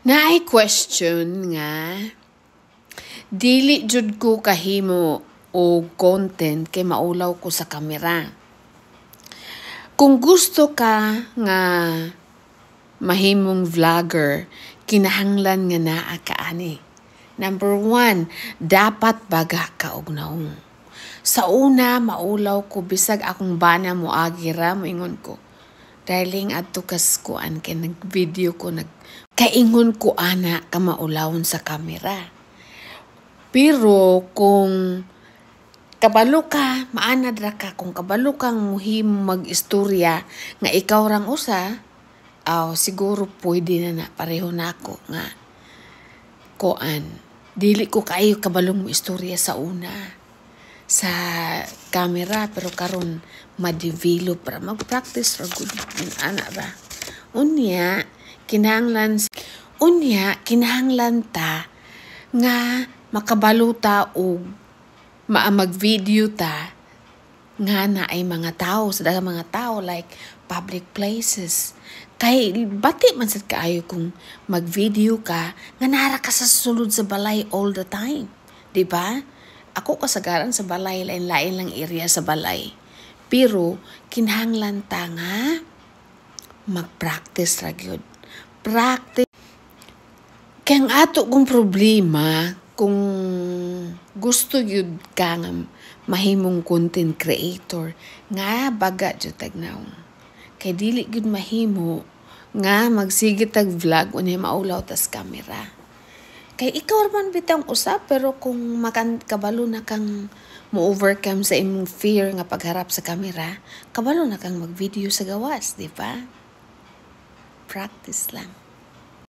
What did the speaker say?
Naay question nga, dili jud ko kahimo o content kay maulaw ko sa kamera. Kung gusto ka nga mahimong vlogger, kinahanglan nga naa kaani. Number 1, dapat baga ka og naong. Sa una, maulaw ko bisag akong bana mo agira mo ingon ko. Darling, adto kas kuan kay nag-video ko kaingon ko ana ka maulawon sa kamera. Pero kung kabalo ka, maanad ra ka, kung kabalo kang muhim mag-istorya nga ikaw rang usa, siguro pwede na pareho nako nga kuan. Dili ko kayo kabalong mo istorya sa una sa camera, pero karon ma-develop para mag-practice ra gud ana ra. Unya kinahanglan ta nga makabaluta og mag-video ta nga na ay mga tao, sa daghang mga tao, like public places. Kay bati man sad kaayo kung mag-video ka nga nara ka sa sulod sa balay all the time, di ba? Ako kasagaran sa balay, lain-lain lang area sa balay. Pero kinahanglan ta nga mag-practice ra gyud. Practice. Kaya ang ato kong problema, kung gusto yun ka nga mahimong content creator, nga baga dyan tagnaw. Kaya dili yun mahimo nga magsigit tag vlog unya maulaw tas camera. Kaya ikaw man bitang usap, pero kung kabalo na kang mo-overcome sa imong fear nga pagharap sa camera, kabalo na kang mag-video sa gawas, di ba? Practice lang.